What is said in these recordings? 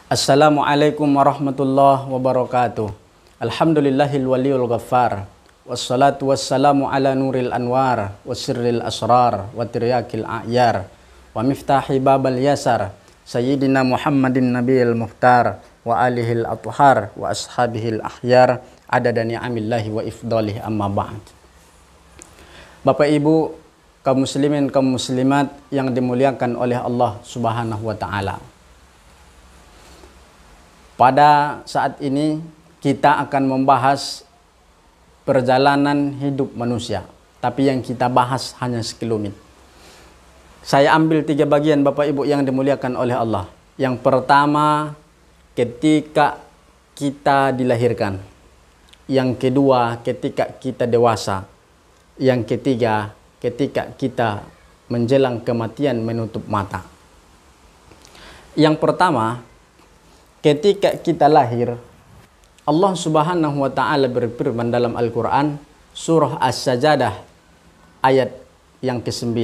Assalamualaikum warahmatullahi wabarakatuh. Alhamdulillahil waliyul ghaffar. Wassalatu wassalamu ala nuril anwar wa sirril asrar wa tiryakil a'yar wa miftahi babal yasar Sayyidina Muhammadin nabiyil muhtar wa alihil athhar wa ashabihil ahyar adada ni'amillahi wa ifdalih amma ba'd. Bapak Ibu, kaum muslimin kaum muslimat yang dimuliakan oleh Allah Subhanahu wa taala. Pada saat ini kita akan membahas perjalanan hidup manusia, tapi yang kita bahas hanya sekelumit. Saya ambil 3 bagian Bapak Ibu yang dimuliakan oleh Allah. Yang pertama, ketika kita dilahirkan. Yang kedua, ketika kita dewasa. Yang ketiga, ketika kita menjelang kematian menutup mata. Yang pertama, ketika kita lahir, Allah Subhanahu wa taala berfirman dalam Al-Qur'an surah As-Sajdah ayat yang ke-9.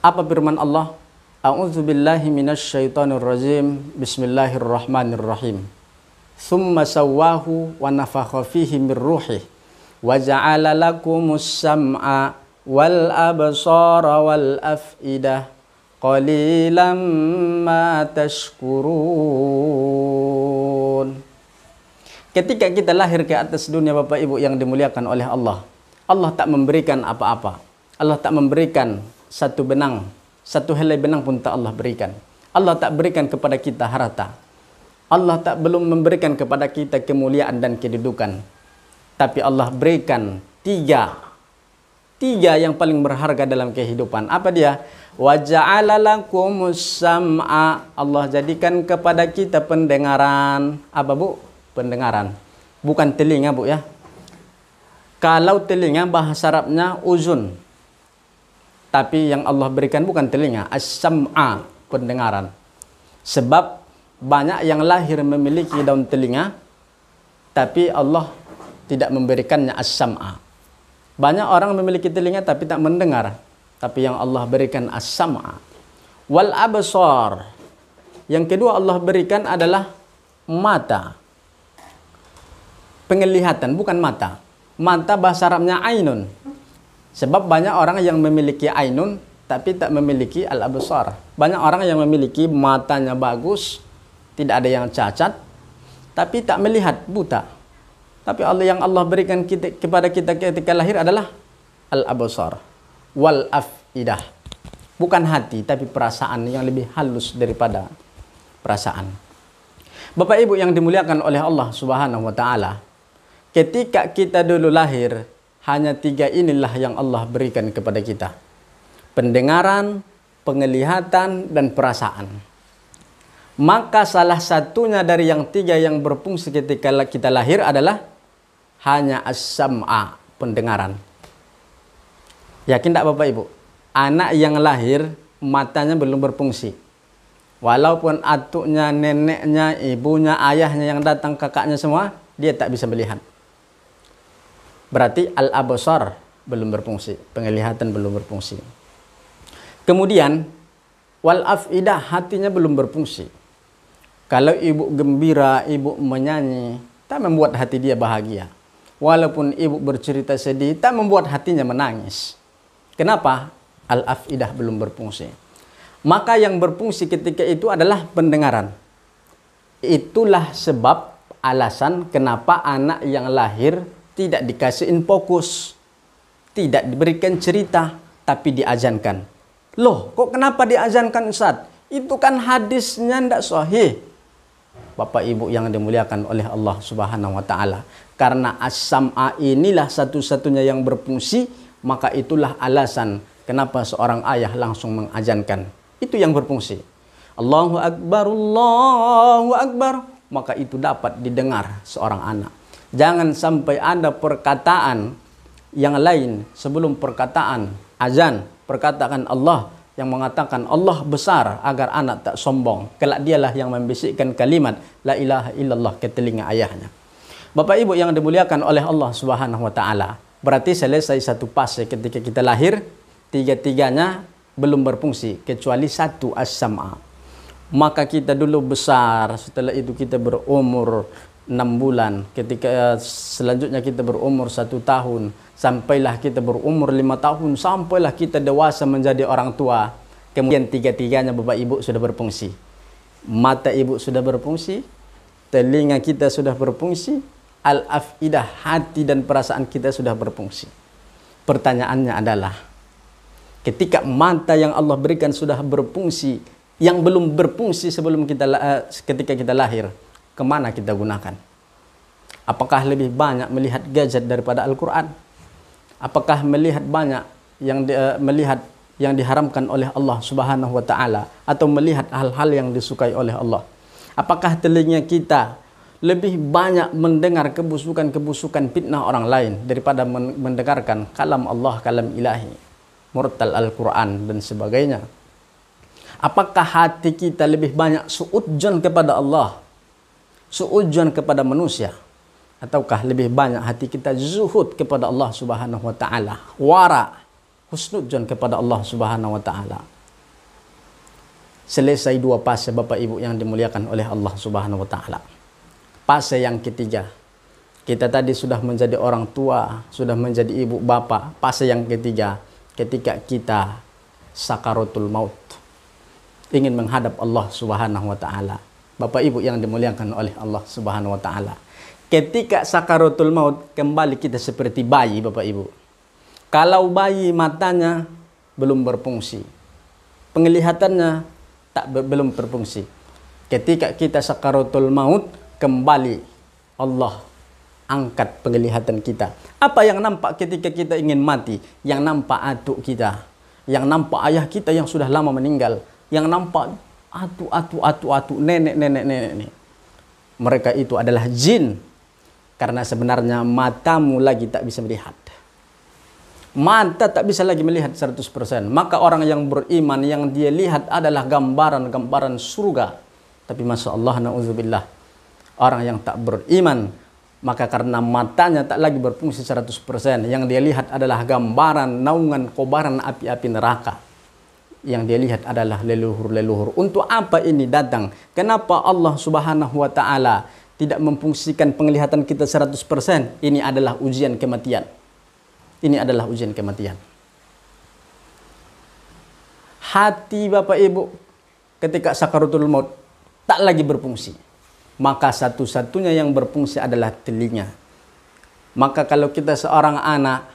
Apa firman Allah? A'udzu billahi minasyaitonir rajim. Bismillahirrahmanirrahim. Tsumma sawwahu wa nafakha fihi mir ruhi wa ja'ala lakumus sam'a wal absara wal af'idah qalilan ma tashkurun. Ketika kita lahir ke atas dunia Bapak Ibu yang dimuliakan oleh Allah, Allah tak memberikan apa-apa. Allah tak memberikan satu benang, satu helai benang pun tak Allah berikan. Allah tak berikan kepada kita harta. Allah tak belum memberikan kepada kita kemuliaan dan kedudukan. Tapi Allah berikan tiga yang paling berharga dalam kehidupan. Apa dia? Wa ja'ala lakumus sam'a. Allah jadikan kepada kita pendengaran. Apa Bu? Pendengaran. Bukan telinga Bu ya. Kalau telinga bahasa Arabnya uzun. Tapi yang Allah berikan bukan telinga, as-sam'a, pendengaran. Sebab banyak yang lahir memiliki daun telinga, tapi Allah tidak memberikannya as-sam'a. Banyak orang memiliki telinga tapi tak mendengar. Tapi yang Allah berikan as-sam'a. Wal absar. Yang kedua Allah berikan adalah mata. Penglihatan, bukan mata. Mata bahasa Arabnya ainun. Sebab banyak orang yang memiliki ainun tapi tak memiliki al-absar. Banyak orang yang memiliki matanya bagus, tidak ada yang cacat, tapi tak melihat, buta. Tapi yang Allah berikan kepada kita ketika lahir adalah al-absar wal afidah. Bukan hati, tapi perasaan yang lebih halus daripada perasaan. Bapak Ibu yang dimuliakan oleh Allah Subhanahu wa taala, ketika kita dulu lahir, hanya 3 inilah yang Allah berikan kepada kita. Pendengaran, penglihatan, dan perasaan. Maka salah satunya dari yang 3 yang berfungsi ketika kita lahir adalah hanya as-sam'a, pendengaran. Yakin tak Bapak Ibu? Anak yang lahir matanya belum berfungsi. Walaupun atuknya, neneknya, ibunya, ayahnya yang datang, kakaknya semua, dia tak bisa melihat. Berarti al-absar belum berfungsi, penglihatan belum berfungsi. Kemudian wal afidah, hatinya belum berfungsi. Kalau ibu gembira, ibu menyanyi, tak membuat hati dia bahagia. Walaupun ibu bercerita sedih, tak membuat hatinya menangis. Kenapa? Al-afidah belum berfungsi. Maka yang berfungsi ketika itu adalah pendengaran. Itulah sebab alasan kenapa anak yang lahir tidak dikasihin fokus, tidak diberikan cerita, tapi diazankan. Loh, kok kenapa diazankan Ustaz? Itu kan hadisnya tidak sahih. Bapak Ibu yang dimuliakan oleh Allah Subhanahu wa taala. Karena as-sam'a inilah satu-satunya yang berfungsi, maka itulah alasan kenapa seorang ayah langsung mengazankan. Itu yang berfungsi. Allahu Akbar, Allahu Akbar. Maka itu dapat didengar seorang anak. Jangan sampai ada perkataan yang lain sebelum perkataan azan, perkataan Allah yang mengatakan Allah besar agar anak tak sombong. Kelak dialah yang membisikkan kalimat la ilaha illallah ke telinga ayahnya. Bapak Ibu yang dimuliakan oleh Allah Subhanahu wa taala, berarti selesai satu fase ketika kita lahir, 3-3-nya belum berfungsi kecuali 1 as-sam'a. Maka kita dulu besar, setelah itu kita berumur 6 bulan, ketika selanjutnya kita berumur 1 tahun, sampailah kita berumur 5 tahun, sampailah kita dewasa menjadi orang tua. Kemudian tiga-tiganya Bapak Ibu sudah berfungsi. Mata ibu sudah berfungsi, telinga kita sudah berfungsi, al-afidah, hati dan perasaan kita sudah berfungsi. Pertanyaannya adalah, ketika mata yang Allah berikan sudah berfungsi, yang belum berfungsi sebelum ketika kita lahir, kemana kita gunakan? Apakah lebih banyak melihat gadget daripada Al-Quran? Apakah melihat banyak melihat yang diharamkan oleh Allah Subhanahu wa Ta'ala, atau melihat hal-hal yang disukai oleh Allah? Apakah telinga kita lebih banyak mendengar kebusukan-kebusukan fitnah orang lain daripada mendengarkan kalam Allah, kalam ilahi, murtal Al-Quran dan sebagainya? Apakah hati kita lebih banyak suudzon kepada Allah, suudzon kepada manusia, ataukah lebih banyak hati kita zuhud kepada Allah Subhanahu wa Ta'ala, wara, husnudzon kepada Allah Subhanahu wa Ta'ala? Selesai 2 fase Bapak Ibu yang dimuliakan oleh Allah Subhanahu wa Ta'ala. Fase yang ketiga, kita tadi sudah menjadi orang tua, sudah menjadi ibu bapak. Fase yang ketiga, ketika kita sakaratul maut, ingin menghadap Allah Subhanahu wa Ta'ala. Bapak Ibu yang dimuliakan oleh Allah Subhanahu wa Ta'ala, ketika sakaratul maut, kembali kita seperti bayi Bapak Ibu. Kalau bayi matanya belum berfungsi, penglihatannya belum berfungsi. Ketika kita sakaratul maut, kembali Allah angkat penglihatan kita. Apa yang nampak ketika kita ingin mati? Yang nampak atuk kita, yang nampak ayah kita yang sudah lama meninggal, yang nampak atu, nenek. Mereka itu adalah jin, karena sebenarnya matamu lagi tak bisa melihat. Mata tak bisa lagi melihat 100%. Maka orang yang beriman, yang dia lihat adalah gambaran-gambaran surga. Tapi Masya Allah, na'udzubillah, orang yang tak beriman, maka karena matanya tak lagi berfungsi 100%, yang dia lihat adalah gambaran naungan kobaran api-api neraka. Yang dia lihat adalah leluhur-leluhur. Untuk apa ini datang? Kenapa Allah Subhanahu wa Ta'ala tidak memfungsikan penglihatan kita 100%? Ini adalah ujian kematian. Ini adalah ujian kematian. Hati Bapak Ibu ketika sakaratul maut tak lagi berfungsi, maka satu-satunya yang berfungsi adalah telinga. Maka kalau kita seorang anak,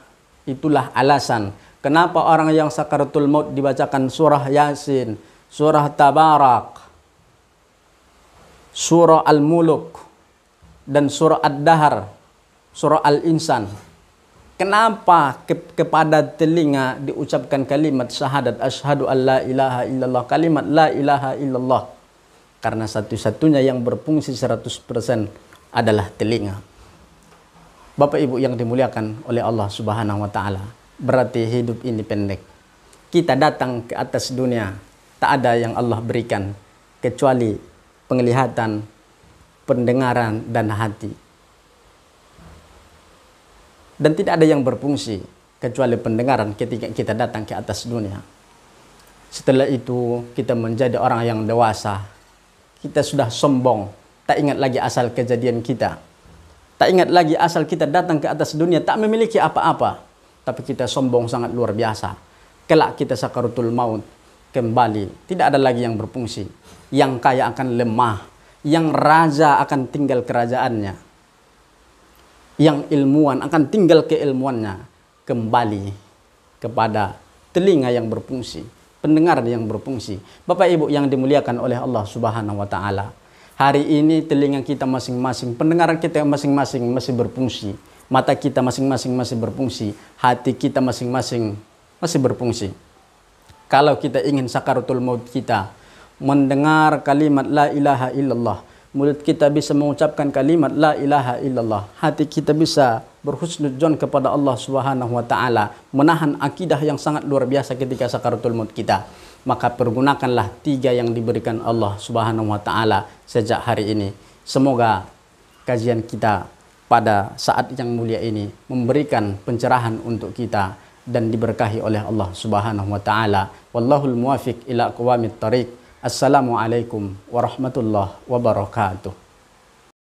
itulah alasan kenapa orang yang sakaratul maut dibacakan surah Yasin, surah Tabarak, surah Al-Muluk, dan surah Ad-Dahr, surah Al-Insan. Kenapa kepada telinga diucapkan kalimat syahadat asyhadu an la ilaha illallah, kalimat la ilaha illallah? Karena satu-satunya yang berfungsi 100% adalah telinga. Bapak Ibu yang dimuliakan oleh Allah Subhanahu wa Ta'ala, berarti hidup ini pendek. Kita datang ke atas dunia, tak ada yang Allah berikan kecuali penglihatan, pendengaran, dan hati. Dan tidak ada yang berfungsi kecuali pendengaran ketika kita datang ke atas dunia. Setelah itu kita menjadi orang yang dewasa. Kita sudah sombong, tak ingat lagi asal kejadian kita. Tak ingat lagi asal kita datang ke atas dunia, tak memiliki apa-apa. Tapi kita sombong sangat luar biasa. Kelak kita sakaratul maut, kembali tidak ada lagi yang berfungsi. Yang kaya akan lemah, yang raja akan tinggal kerajaannya, yang ilmuwan akan tinggal keilmuannya, kembali kepada telinga yang berfungsi, pendengaran yang berfungsi. Bapak Ibu yang dimuliakan oleh Allah Subhanahu wa Ta'ala, hari ini telinga kita masing-masing, pendengaran kita masing-masing masih berfungsi, mata kita masing-masing masih berfungsi, hati kita masing-masing masih berfungsi. Kalau kita ingin sakaratul maut kita mendengar kalimat la ilaha illallah, mulut kita bisa mengucapkan kalimat la ilaha illallah, hati kita bisa berhusnudzon kepada Allah Subhanahu wa Ta'ala, menahan akidah yang sangat luar biasa ketika sakaratul maut kita, maka pergunakanlah 3 yang diberikan Allah Subhanahu wa Ta'ala sejak hari ini. Semoga kajian kita pada saat yang mulia ini memberikan pencerahan untuk kita dan diberkahi oleh Allah Subhanahu wa Ta'ala. Wallahul muwafiq ila aqwamit thariq. Assalamualaikum warahmatullahi wabarakatuh.